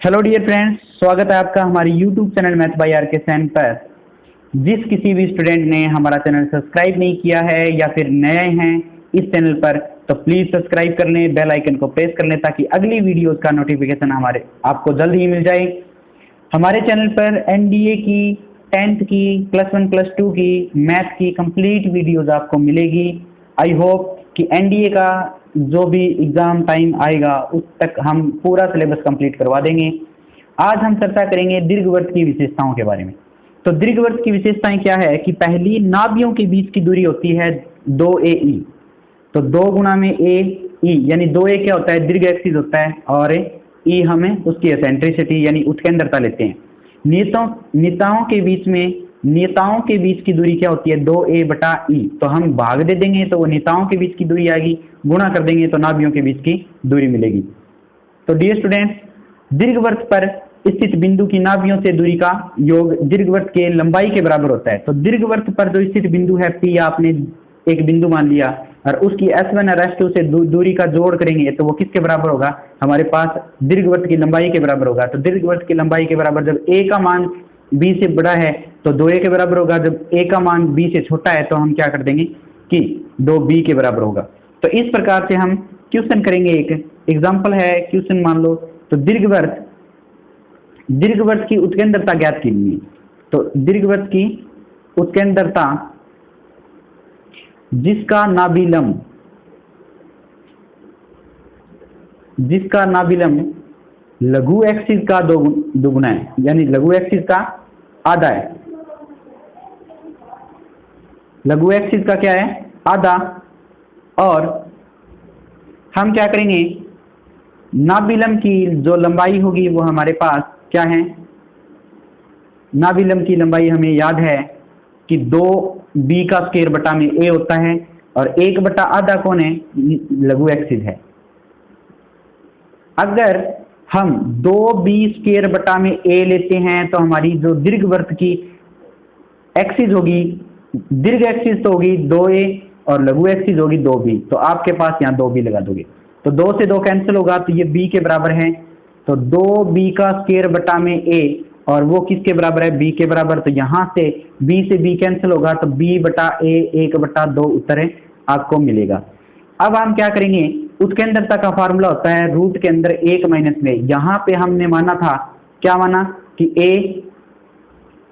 Hello dear friends, स्वागत है आपका हमारे YouTube channel math by R K सैन पर। जिस किसी भी स्टूडेंट ने हमारा चैनल सब्सक्राइब नहीं किया है या फिर नए हैं इस चैनल पर, तो प्लीज़ सब्सक्राइब कर लें, बेल आइकन को प्रेस कर लें ताकि अगली वीडियोस का नोटिफिकेशन हमारे आपको जल्द ही मिल जाए। हमारे चैनल पर एनडीए की, 10th की, +1 +2 की, मैथ की कंप्लीट वीडियोस आपको मिलेगी। आई होप कि एनडीए का जो भी एग्ज़ाम टाइम आएगा उस तक हम पूरा सिलेबस कंप्लीट करवा देंगे। आज हम चर्चा करेंगे दीर्घवृत्त की विशेषताओं के बारे में। तो दीर्घवृत्त की विशेषताएं क्या है कि पहली, नाभियों के बीच की दूरी होती है 2AE। तो 2 गुना में ए ई, यानी 2A क्या होता है, दीर्घ एक्सिस होता है, और ई हमें उसकी एसेंट्रिसिटी यानी उत्केंद्रता लेते हैं। नेताओं के बीच की दूरी क्या होती है, 2A/E। तो हम भाग दे देंगे तो वो नेताओं के बीच की दूरी आएगी, गुणा कर देंगे तो नाभियों के बीच की दूरी मिलेगी। तो डियर स्टूडेंट्स, दीर्घवृत्त पर स्थित बिंदु की नाभियों से दूरी का योग दीर्घवृत्त के लंबाई के बराबर होता है। तो दीर्घवृत्त पर जो स्थित बिंदु है P, आपने एक बिंदु मान लिया और उसकी S1 और S2 से दूरी का जोड़ करेंगे तो वो किसके बराबर होगा, हमारे पास दीर्घवृत्त की लंबाई के बराबर होगा। तो दीर्घवृत्त की लंबाई के बराबर जब A का मान B से बड़ा है तो 2A के बराबर होगा, जब A का मान B से छोटा है तो हम क्या कर देंगे कि 2B के बराबर होगा। तो इस प्रकार से हम क्वेश्चन करेंगे। एक एग्जाम्पल है, क्वेश्चन मान लो। तो दीर्घवृत्त की उत्केंद्रता ज्ञात कीजिए। तो दीर्घवृत्त की उत्केंद्रता जिसका नाभिलंब लघु एक्सिस का दोगुना है, यानी लघु एक्सिस का आधा है। लघु एक्सिस का क्या है, आधा। और हम क्या करेंगे, नाभिलंब की जो लंबाई होगी वो हमारे पास क्या है, नाभिलंब की लंबाई हमें याद है कि 2B का स्क्वायर बटा में A होता है, और 1/आधा कौन है, लघु एक्सिस है। अगर हम 2B स्क्वायर बटा में A लेते हैं तो हमारी जो दीर्घवृत्त की एक्सिस होगी, दीर्घ एक्सिस तो होगी 2A और लघु एक्सिस होगी 2B। तो आपके पास यहाँ 2B लगा दोगे तो 2 से 2 कैंसिल होगा तो ये B के बराबर है। तो 2B का स्क्वायर बटा में A, और वो किसके बराबर है, B के बराबर। तो यहाँ से B से B कैंसिल होगा तो B/A 1/2 उत्तर है आपको मिलेगा। अब हम क्या करेंगे, उत्केंद्रता का फार्मूला होता है रूट के अंदर 1 माइनस में। यहाँ पे हमने माना था, क्या माना कि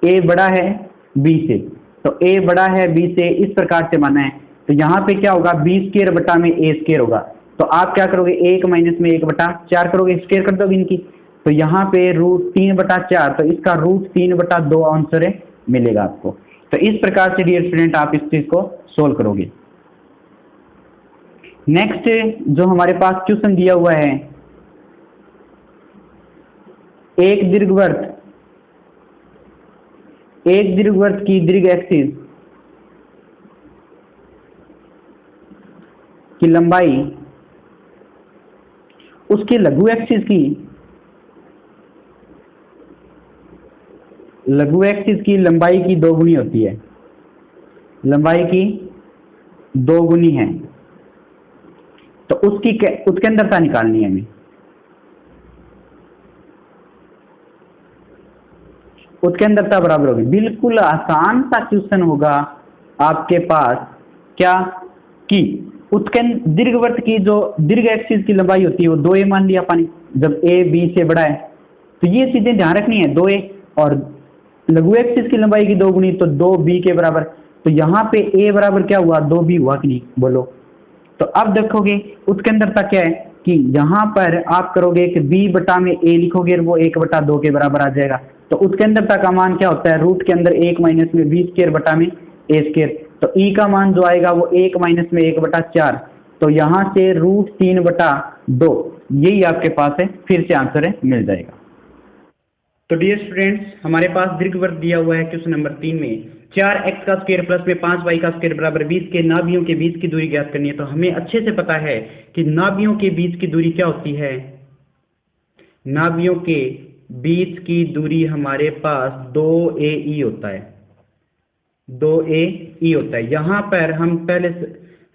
A बड़ा है B से, तो A बड़ा है B से, इस प्रकार से माना है। तो यहाँ पे क्या होगा, B स्क्वायर बटा में A स्क्वायर होगा। तो आप क्या करोगे, 1 माइनस में 1/4 करोगे, स्क्वायर कर दोगे इनकी। तो यहाँ पे √3/4, तो इसका √3/2 आंसर मिलेगा आपको। तो इस प्रकार से डियर स्टूडेंट आप इस चीज को सोल्व करोगे। नेक्स्ट जो हमारे पास क्वेश्चन दिया हुआ है, एक दीर्घवृत्त की दीर्घ एक्सिस की लंबाई उसके लघु एक्सिस की लंबाई की 2 गुनी होती है, लंबाई की 2 गुनी है। तो उसकी उत्केंद्रता निकालनी है हमें। उत्केंद्रता बराबर होगी, बिल्कुल आसान सा क्वेश्चन होगा आपके पास, क्या कि दीर्घवृत्त की जो दीर्घ एक्सिस की लंबाई होती है वो 2A मान लिया पानी, जब A B से बड़ा है। तो ये चीजें ध्यान रखनी है, 2A और लघु एक्सिस की लंबाई की 2 गुनी, तो 2B के बराबर। तो यहाँ पे A बराबर क्या हुआ, 2B हुआ कि नहीं, बोलो। तो अब देखोगे उत्केंद्रता क्या है कि यहाँ पर आप करोगे कि B/A लिखोगे, वो 1/2 के बराबर आ जाएगा। तो उत्केंद्रता का मान क्या होता है, रूट के अंदर 1 माइनस में B स्क्वायर बटा में A स्क्वायर। तो E का मान जो आएगा वो 1 माइनस में 1/4। तो यहाँ से √3/2, यही आपके पास है, फिर से आंसर मिल जाएगा। तो डियर स्टूडेंट्स, हमारे पास दीर्घवृत्त दिया हुआ है क्वेश्चन नंबर 3 में, 4x का स्क्वायर प्लस में 5y का स्क्वायर बराबर 20 के नाभियों के बीच की दूरी ज्ञात करनी है। तो हमें अच्छे से पता है कि नाभियों के बीच की दूरी क्या होती है, नाभियों के बीच की दूरी हमारे पास 2AE होता है, 2AE होता है। यहाँ पर हम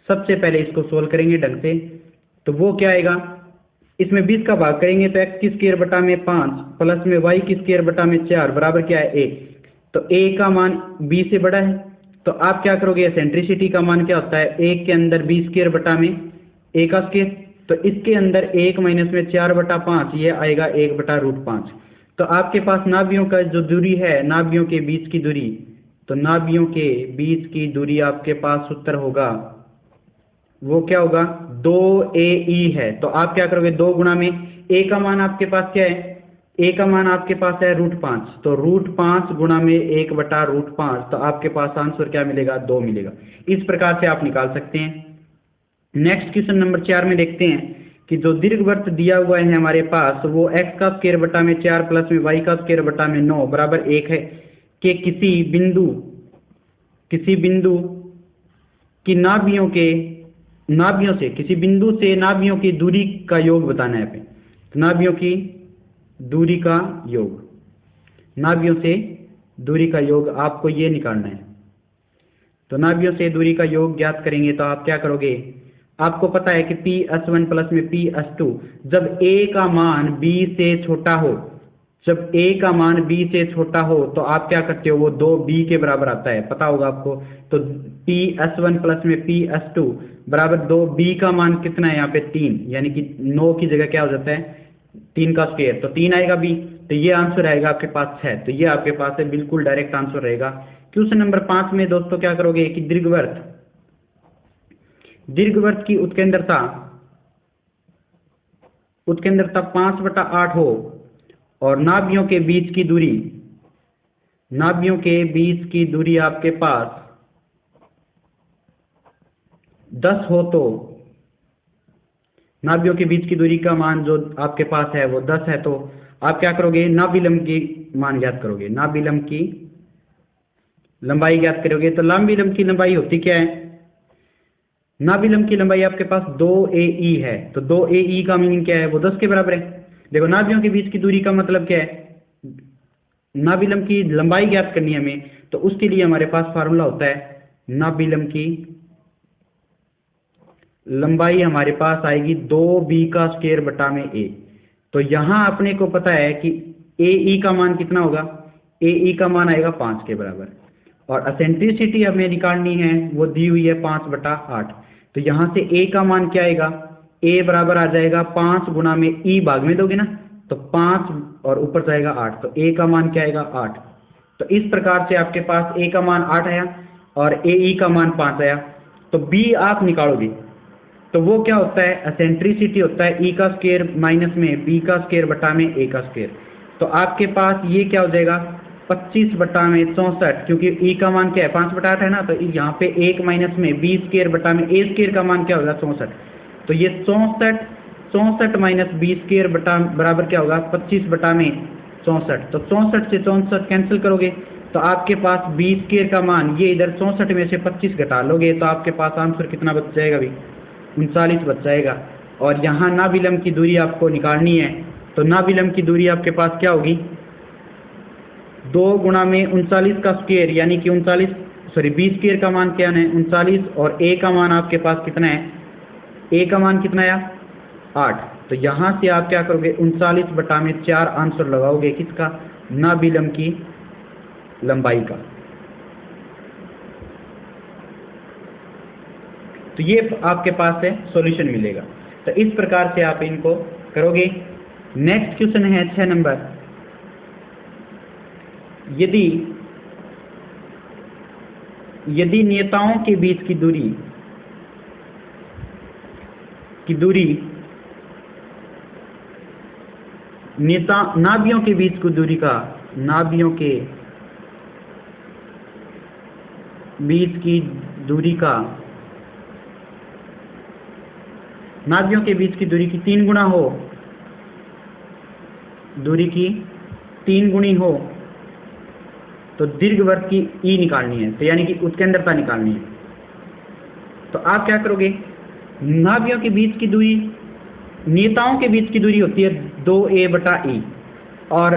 सबसे पहले इसको सोल्व करेंगे ढंग से। तो वो क्या आएगा, इसमें 20 का भाग करेंगे तो x की स्क्वायर बटा में 5 प्लस में y की स्क्वायर बटा में 4 बराबर क्या है 1। तो a का मान b से बड़ा है, तो आप क्या करोगे, एसेंट्रिसिटी का मान क्या होता है, 1 के अंदर b स्क्वायर बटा में a का स्क्वायर, तो इसके अंदर 1 माइनस में 4 बटा 5, ये आएगा 1 बटा √5। तो आपके पास नाभियों का जो दूरी है, नाभियों के बीच की दूरी, तो नाभियों के बीच की दूरी आपके पास सूत्र होगा, वो क्या होगा, 2AE है। तो आप क्या करोगे, 2 गुणा में a का मान आपके पास क्या है, a का मान आपके पास है √5, तो √5 गुणा में 1 बटा √5, तो आपके पास आंसर क्या मिलेगा, 2 मिलेगा। इस प्रकार से आप निकाल सकते हैं। नेक्स्ट क्वेश्चन नंबर 4 में देखते हैं कि जो दीर्घवृत्त दिया हुआ है हमारे पास, वो x का स्क्वायर बटा में 4 प्लस में y का स्क्वायर बटा में 9 बराबर 1 है कि किसी बिंदु की किसी बिंदु से नाभियों की दूरी का योग बताना है। तो नाभियों की दूरी का योग, नाभियों से दूरी का योग आपको ये निकालना है। तो नाभियों से दूरी का योग ज्ञात करेंगे तो आप क्या करोगे, आपको पता है कि P_S1 प्लस में P_S2, जब a का मान b से छोटा हो, जब a का मान b से छोटा हो तो आप क्या करते हो, वो 2b के बराबर आता है, पता होगा आपको। तो P_S1 प्लस में P_S2 बराबर 2b का मान कितना है यहाँ पे 3, यानी कि 9 की जगह क्या हो जाता है 3 का स्क्वायर, तो 3 आएगा b, तो ये आंसर आएगा आपके पास 6। तो ये आपके पास है, बिल्कुल डायरेक्ट आंसर रहेगा। क्वेश्चन नंबर 5 में दोस्तों क्या करोगे कि दीर्घवृत्त की उत्केंद्रता 5/8 हो और नाभियों के बीच की दूरी आपके पास 10 हो, तो नाभियों के बीच की दूरी का मान जो आपके पास है वो 10 है, तो आप क्या करोगे, नाभिलंब की मान ज्ञात करोगे, नाभिलंब की लंबाई ज्ञात करोगे। तो नाभिलंब की लंबाई होती क्या है, नाभिलंब की लंबाई आपके पास 2AE है, तो 2AE का मीनिंग क्या है, वो 10 के बराबर है। देखो नाभियों के बीच की दूरी का मतलब क्या है, नाभिलंब की लंबाई ज्ञात करनी है हमें, तो उसके लिए हमारे पास फार्मूला होता है, नाभिलंब की लंबाई हमारे पास आएगी 2b का स्क्वायर बटा में a। तो यहां अपने को पता है कि AE का मान कितना होगा, AE का मान आएगा 5 के बराबर, और एसेंट्रिसिटी हमें निकालनी है, वो दी हुई है 5/8। तो यहां से a का मान क्या आएगा, a बराबर आ जाएगा 5 गुणा में e भाग में दोगे ना, तो 5 और ऊपर जाएगा 8, तो a का मान क्या आएगा 8। तो इस प्रकार से आपके पास a का मान 8 आया और AE का मान 5 आया। तो b आप निकालोगे तो वो क्या होता है, एसेंट्रिसिटी होता है e का स्क्वायर माइनस में b का स्क्वायर बटा में a का स्क्वायर। तो आपके पास ये क्या हो जाएगा 25 बटा में 64, क्योंकि e का मान क्या है 5/8 है ना, तो यहाँ पे 1 माइनस में b स्क्वायर बटा में a स्क्वायर का मान क्या होगा 64। तो ये 64 माइनस b स्क्वायर बटा बराबर क्या होगा 25 बटा में 64। तो 64 से 64 कैंसिल करोगे तो आपके पास b स्क्वायर का मान, ये इधर 64 में से 25 घटा लोगे तो आपके पास आंसर कितना बच जाएगा भाई, 39 बच जाएगा। और यहाँ नाभिलंब की दूरी आपको निकालनी है, तो नाभिलंब की दूरी आपके पास क्या होगी, 2 गुणा में 39 का स्क्वायर, यानी कि बी स्क्वायर का मान क्या है 39, और a का मान आपके पास कितना है, a का मान कितना है 8। तो यहाँ से आप क्या करोगे 39 बटा में 4 आंसर लगाओगे किसका, नाभिलंब की लंबाई का। तो ये आपके पास है सॉल्यूशन मिलेगा। तो इस प्रकार से आप इनको करोगे। नेक्स्ट क्वेश्चन है 6 नंबर, यदि नियताओं के बीच की दूरी नाभियों के बीच की दूरी का, नाभियों के बीच की दूरी की 3 गुना हो, दूरी की 3 गुनी हो, तो दीर्घवृत्त की ई निकालनी है, तो यानी कि उत्केंद्रता निकालनी है। तो आप क्या करोगे, नाभियों के बीच की दूरी, नियताओं के बीच की दूरी होती है 2a/e, और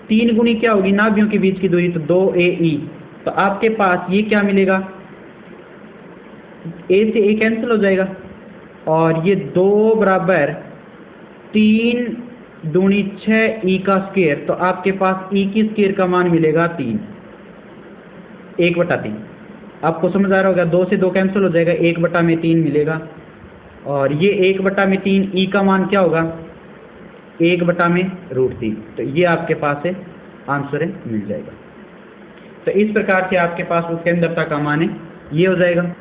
3 गुनी क्या होगी नाभियों के बीच की दूरी, तो 2ae। तो आपके पास ये क्या मिलेगा, a से a कैंसिल हो जाएगा, और ये 2 बराबर 3 दूनी 6 ई का स्क्वायर, तो आपके पास ई की स्क्वायर का मान मिलेगा 3, 1/3। आपको समझ आ रहा होगा, 2 से 2 कैंसिल हो जाएगा, 1/3 मिलेगा। और ये 1/3 ई का मान क्या होगा, 1/√3। तो ये आपके पास है आंसर है, मिल जाएगा। तो इस प्रकार से आपके पास उत्केंद्रता का मान है, ये हो जाएगा।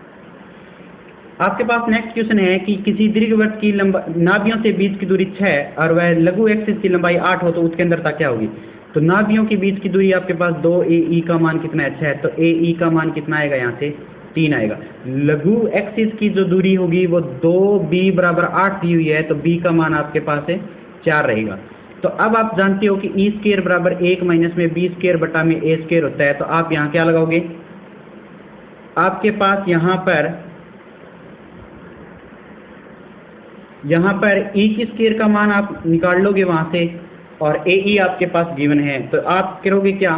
आपके पास नेक्स्ट क्वेश्चन है कि किसी दीर्घवृत्त की नाभियों से बीच की दूरी 6 और वह लघु एक्सिस की लंबाई 8 हो तो उत्केंद्रता क्या होगी। तो नाभियों के बीच की दूरी आपके पास 2AE का मान कितना है, 6, तो AE का मान कितना आएगा, यहाँ से 3 आएगा। लघु एक्सिस की जो दूरी होगी वो 2B = 8 दी हुई है, तो B का मान आपके पास है 4 रहेगा। तो अब आप जानते हो कि E² = 1 - में B² बटा में A² होता है, तो आप यहाँ क्या लगाओगे, आपके पास यहाँ पर E² का मान आप निकाल लोगे वहाँ से, और AE आपके पास गिवन है, तो आप करोगे क्या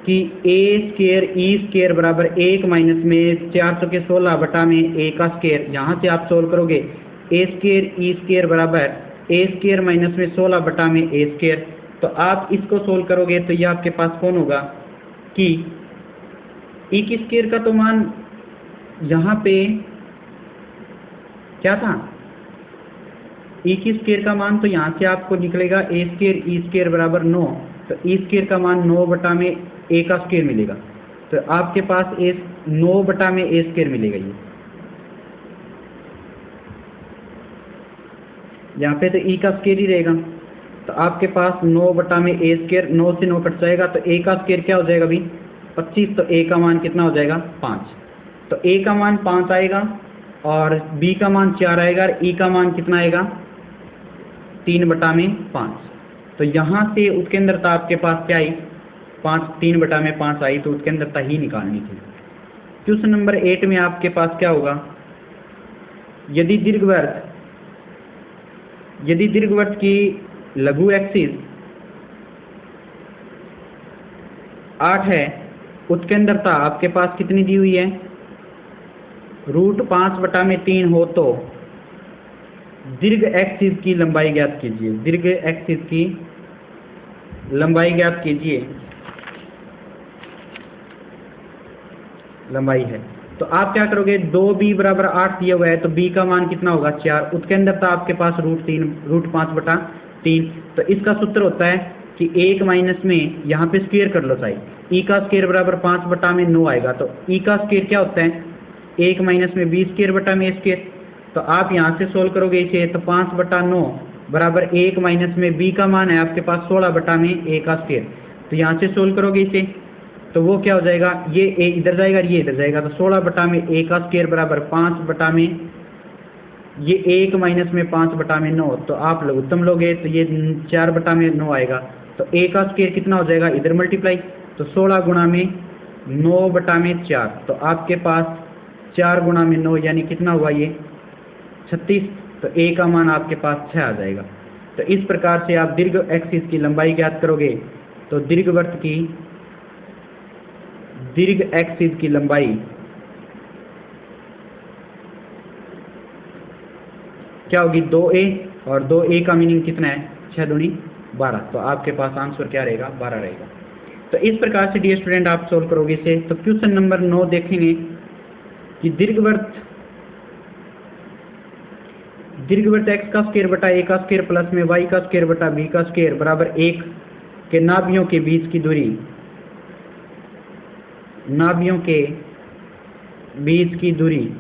कि A² E² = 1 - में 416 बटा में A का स्क्वायर, यहाँ से आप सोल्व करोगे A² E² बराबर A² - में 16 बटा में A²। तो आप इसको सोल्व करोगे तो ये आपके पास कौन होगा कि E² का तो मान यहाँ पे क्या था, E² का मान तो यहाँ से आपको निकलेगा A² E² बराबर 9, तो E² का मान 9 बटा में A का स्क्वायर मिलेगा, तो आपके पास 9 बटा में A² मिलेगा। ये यहाँ पे तो E का स्क्वायर ही रहेगा, तो आपके पास 9 बटा में A², 9 से 9 कट जाएगा, तो A का स्क्वायर क्या हो जाएगा अभी 25, तो A का मान कितना हो जाएगा 5, तो A का मान 5 आएगा और B का मान 4 आएगा, और E का मान कितना आएगा 3 बटा में 5। तो यहाँ से उत्केंद्रता आपके पास क्या आई, 3 बटा में 5 आई, तो उत्केंद्रता ही निकालनी थी। क्वेश्चन नंबर 8 में आपके पास क्या होगा, यदि दीर्घवृत्त की लघु एक्सिस 8 है, उत्केंद्रता आपके पास कितनी दी हुई है, √5/3 हो तो दीर्घ एक्सिस की लंबाई ज्ञात कीजिए। दीर्घ एक्सिस की लंबाई ज्ञात कीजिए, लंबाई है, तो आप क्या करोगे, 2B = 8 दिया हुआ है, तो B का मान कितना होगा 4, उत्केंद्रता आपके पास √5/3। तो इसका सूत्र होता है कि 1 - में यहाँ पे स्क्वायर कर लो साइड, E का स्क्वायर बराबर 5 बटा में 9 आएगा, तो E का स्क्वायर क्या होता है 1 - में B² बटा में A²। तो आप यहाँ से सोल्व करोगे इसे, तो 5 बटा 9 बराबर 1 - में B का मान है आपके पास 16 बटा में A का स्क्वायर, तो यहाँ से सोल्व करोगे इसे, तो वो क्या हो जाएगा, ये A इधर जाएगा और ये इधर जाएगा, तो 16 बटा में A का स्क्वायर बराबर 5 बटा में ये 1 - में 5 बटा में 9, तो आप लघुत्तम लोगे तो ये 4 बटा में 9 आएगा, तो A का स्क्वायर कितना हो जाएगा, इधर मल्टीप्लाई, तो 16 गुणा में 9 बटा में 4, तो आपके पास 4 गुणा में 9 यानी कितना हुआ ये 36, तो A का मान आपके पास 6 आ जाएगा। तो इस प्रकार से आप दीर्घ एक्सिस की लंबाई ज्ञात करोगे, तो दीर्घवृत्त की दीर्घ एक्सिस की लंबाई क्या होगी 2A, और 2A का मीनिंग कितना है 6 दूनी 12, तो आपके पास आंसर क्या रहेगा 12 रहेगा। तो इस प्रकार से डियर स्टूडेंट आप सोल्व करोगे इसे। तो क्वेश्चन नंबर 9 देखेंगे कि दीर्घवृत्त x का स्क्वायर बटा A का स्क्वायर प्लस में y का स्क्वायर बटा B का स्क्वायर बराबर 1 के नाभियों के बीच की दूरी, नाभियों के बीच की दूरी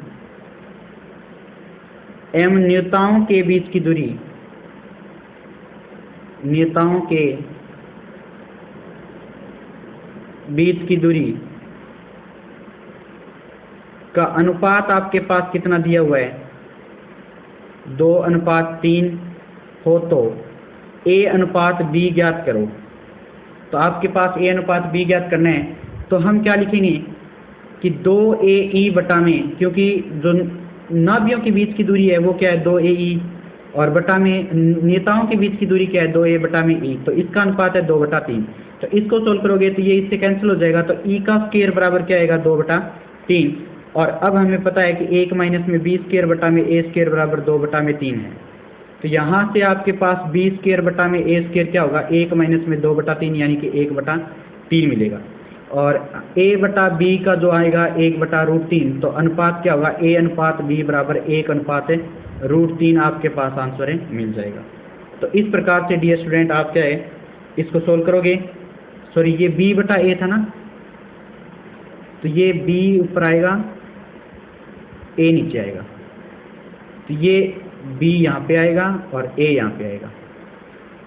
एवं नियताओं के बीच की दूरी, नियताओं के बीच की दूरी का अनुपात आपके पास कितना दिया हुआ है 2:3 हो तो A/B ज्ञात करो। तो आपके पास A/B ज्ञात करना है, तो हम क्या लिखेंगे कि 2AE बटा में, क्योंकि जो नाभियों के बीच की दूरी है वो क्या है 2AE, और बटा में नेताओं के बीच की दूरी क्या है 2A बटा में E, तो इसका अनुपात है 2/3। तो इसको सोल्व करोगे तो ये इससे कैंसिल हो जाएगा, तो E का स्क्वायर बराबर क्या आएगा 2/3, और अब हमें पता है कि 1 - में B² बटा में A² बराबर 2/3 है। तो यहाँ से आपके पास बी स्क्वायर बटा में ए स्क्वायर क्या होगा, 1 माइनस में 2/3 यानी कि 1/3 मिलेगा। और a बटा बी का जो आएगा 1/√3, तो अनुपात क्या होगा, a अनुपात b बराबर 1/√3 आपके पास आंसर है, मिल जाएगा। तो इस प्रकार से डियर स्टूडेंट आप क्या है इसको सोल्व करोगे। सॉरी ये b बटा a था ना, तो ये b ऊपर आएगा, a नीचे आएगा, तो ये b यहाँ पे आएगा और a यहाँ पे आएगा।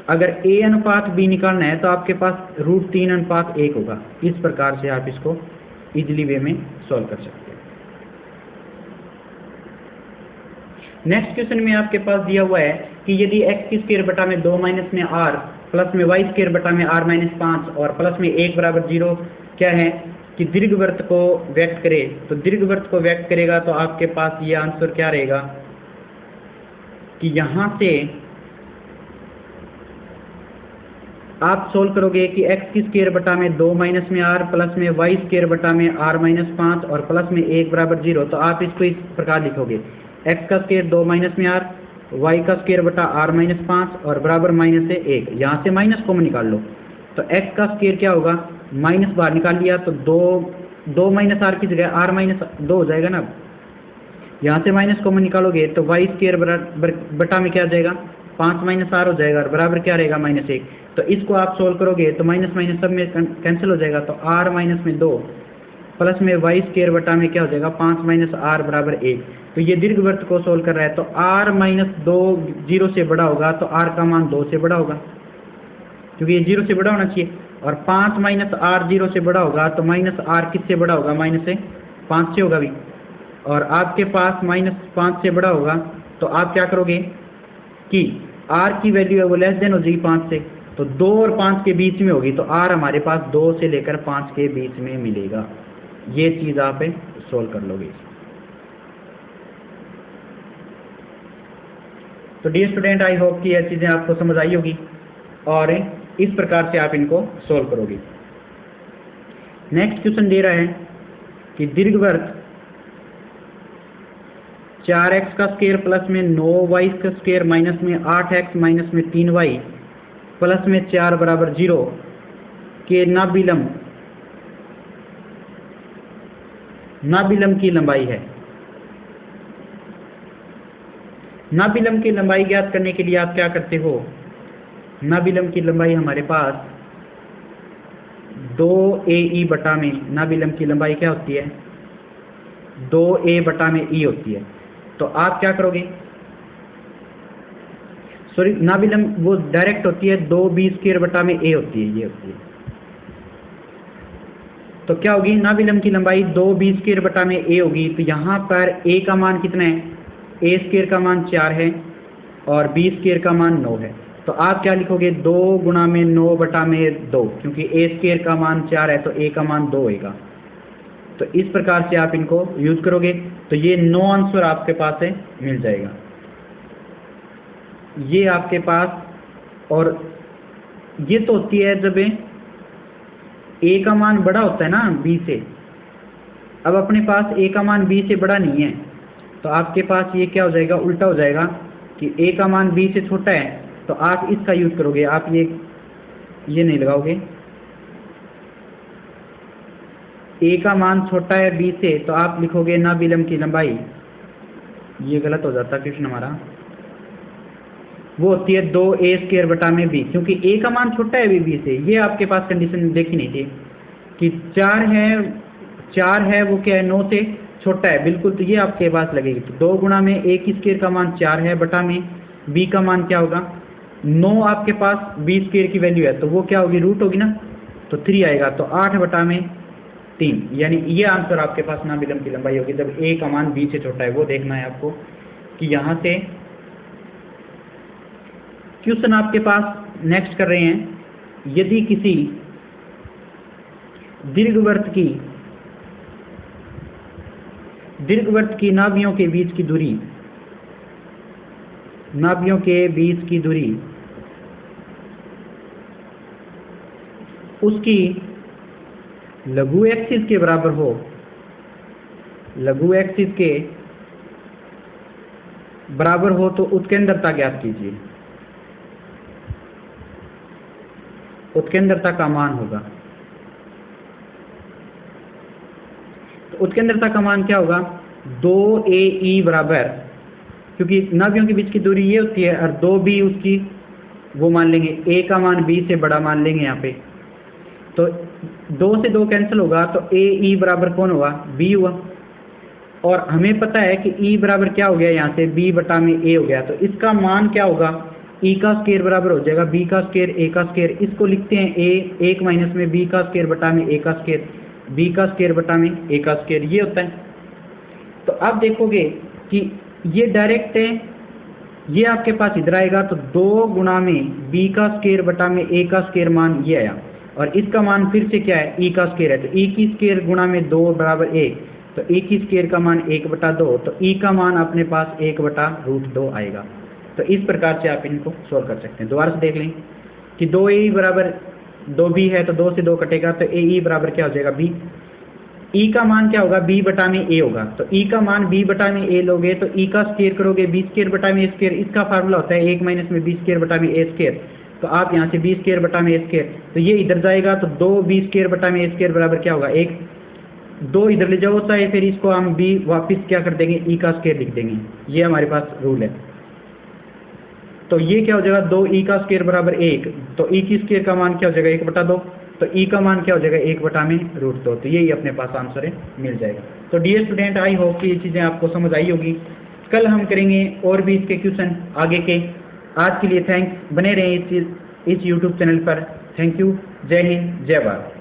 अगर a अनुपात b निकालना है तो आपके पास √3 अनुपात 1 होगा। इस प्रकार से आप इसको इजीली वे में सॉल्व कर सकते हैं। नेक्स्ट क्वेश्चन में आपके पास दिया हुआ है कि यदि x की स्क्वायर बटा में 2 माइनस में r प्लस में y स्क्वायर बटा में r माइनस 5 और प्लस में 1 बराबर 0 क्या है कि दीर्घवृत्त को व्यक्त करे, तो दीर्घवृत्त को व्यक्त करेगा तो आपके पास ये आंसर क्या रहेगा कि यहाँ से आप सोल्व करोगे कि x की स्क्वायर बटा में 2 माइनस में r प्लस में y स्क्वायर बटा में r माइनस 5 और प्लस में 1 बराबर 0। तो आप इसको इस प्रकार लिखोगे, x का स्क्वायर 2 माइनस में r, y का स्क्वायर बटा r माइनस 5 और बराबर माइनस से 1। यहाँ से माइनस कॉमन निकाल लो, तो x का स्क्वायर क्या होगा, माइनस बाहर निकाल लिया तो 2 माइनस r की जगह r माइनस 2 हो जाएगा ना। यहाँ से माइनस कॉमन निकालोगे तो y स्क्वायर बटा में क्या आ जाएगा, 5 माइनस r हो जाएगा और बराबर क्या रहेगा, -1। तो इसको आप सोल्व करोगे तो माइनस माइनस सब में कैंसिल हो जाएगा, तो r माइनस में 2 प्लस में y स्क्वायर बटा में क्या हो जाएगा, 5 माइनस r बराबर 1। तो ये दीर्घवृत्त को सोल्व कर रहा है, तो r माइनस 2 0 से बड़ा होगा तो r का मान 2 से बड़ा होगा, क्योंकि ये 0 से बड़ा होना चाहिए। और 5 माइनस r 0 से बड़ा होगा तो माइनस r किससे बड़ा होगा, -5 से होगा भी। और आपके पास -5 से बड़ा होगा तो आप क्या करोगे कि r की वैल्यू है वो लेस देन हो जाएगी 5 से, तो 2 और 5 के बीच में होगी, तो r हमारे पास 2 से लेकर 5 के बीच में मिलेगा। ये चीज़ आप सोल्व कर लोगे। तो डियर स्टूडेंट आई होप कि ये चीज़ें आपको समझ आई होगी और इस प्रकार से आप इनको सोल्व करोगे। नेक्स्ट क्वेश्चन दे रहा है कि दीर्घवृत्त 4x का स्क्वायर प्लस में 9y का स्क्वायर माइनस में 8x माइनस में 3y प्लस में 4 बराबर 0 के नाभिलंब की लंबाई है। नाभिलंब की लंबाई ज्ञात करने के लिए आप क्या करते हो, नाभिलंब की लंबाई हमारे पास 2ae बटा में, नाभिलंब की लंबाई क्या होती है, 2a बटा में e होती है। तो आप क्या करोगे, सॉरी नाभिलंब वो डायरेक्ट होती है, 2b स्क्वायर बटा में a होती है, ये होती है। तो क्या होगी, नाभिलंब की लंबाई 2b स्क्वायर बटा में a होगी। तो यहाँ पर a का मान कितना है, a स्क्वायर का मान 4 है और b स्क्वायर का मान 9 है। तो आप क्या लिखोगे, 2 गुणा में 9 बटा में 2, क्योंकि a स्क्वायर का मान 4 है तो a का मान 2 होगा। तो इस प्रकार से आप इनको यूज करोगे तो ये 9 आंसर आपके पास है मिल जाएगा। ये आपके पास, और ये तो होती है जब a का मान बड़ा होता है ना b से। अब अपने पास a का मान b से बड़ा नहीं है, तो आपके पास ये क्या हो जाएगा, उल्टा हो जाएगा कि a का मान b से छोटा है, तो आप इसका यूज करोगे। आप ये नहीं लगाओगे, a का मान छोटा है b से, तो आप लिखोगे नाभिलंब की लंबाई, ये गलत हो जाता क्वेश्चन हमारा, वो होती है 2a स्क्वायर बटा में b, क्योंकि a का मान छोटा है b से। ये आपके पास कंडीशन देखी नहीं थी कि 4 है वो क्या है, 9 से छोटा है बिल्कुल, तो ये आपके पास लगेगी। तो 2 गुणा में a की स्क्वायर का मान 4 है बटा में b का मान क्या होगा, 9 आपके पास b स्क्वायर की वैल्यू है, तो वो क्या होगी, रूट होगी ना, तो 3 आएगा, तो 8 बटा में 3, यानी ये आंसर आपके पास नाभिलंब की लंबाई होगी जब a का मान b से छोटा है। वो देखना है आपको कि यहाँ से क्वेश्चन आपके पास नेक्स्ट कर रहे हैं, यदि किसी दीर्घवृत्त की नाभियों के बीच की दूरी उसकी लघु एक्सिस के बराबर हो, लघु एक्सिस के बराबर हो तो उत्केंद्रता ज्ञात कीजिए। उत्केंद्रता का मान होगा, तो उत्केंद्रता का मान क्या होगा 2AE बराबर, क्योंकि नाभियों के बीच की दूरी ये होती है और 2B उसकी वो मान लेंगे, A का मान B से बड़ा मान लेंगे यहाँ पे, तो 2 से 2 कैंसिल होगा तो AE बराबर कौन होगा B हुआ। और हमें पता है कि E बराबर क्या हो गया यहाँ से B बटा में A हो गया, तो इसका मान क्या होगा E का स्क्वायर बराबर हो जाएगा B का स्क्वायर A का स्क्वायर। इसको लिखते हैं A 1 माइनस में B का स्क्वायर बटा में A का स्क्वायर, B का स्क्वायर बटा में A का स्क्वायर, ये होता है। तो आप देखोगे कि ये डायरेक्ट है, ये आपके पास इधर आएगा तो 2 गुणा में B का स्क्वायर बटा में A का स्क्वायर मान ये आया, और इसका मान फिर से क्या है E का स्क्वायर है, तो E की स्क्वायर गुणा में 2 बराबर 1, तो E की स्क्वायर का मान 1 बटा 2, तो E का मान अपने पास 1 बटा रूट 2 आएगा। तो इस प्रकार से आप इनको सोल्व कर सकते हैं। दोबारा से देख लें कि 2AE बराबर 2B है, तो 2 से 2 कटेगा तो AE बराबर क्या हो जाएगा B। E का मान क्या होगा B बटा में A होगा, तो E का मान B बटा में A लोगे तो E का स्क्वायर करोगे B स्क्वायर बटा में A स्क्वायर, इसका फार्मूला होता है 1 माइनस में B स्क्वायर बटा में A स्क्वायर, तो आप यहाँ से B स्क्वायर बटा में A स्क्वायर, तो ये इधर जाएगा तो 2B स्क्वायर बटा में A स्क्वायर बराबर क्या होगा 1, 2 इधर ले जाओ चाहे, फिर इसको हम B वापस क्या कर देंगे E का स्क्वायर लिख देंगे, ये हमारे पास रूल है। तो ये क्या हो जाएगा 2E का स्क्वायर बराबर 1, तो E की स्क्वायर का मान क्या हो जाएगा 1 बटा 2, तो E का मान क्या हो जाएगा 1 बटा में रूट 2, तो यही अपने पास आंसर है, मिल जाएगा। तो डियर स्टूडेंट, आई होप कि ये चीज़ें आपको समझ आई होगी। कल हम करेंगे और भी इसके क्वेश्चन आगे के। आज के लिए थैंक्स, बने रहें इस YouTube चैनल पर। थैंक यू, जय हिंद, जय भारत।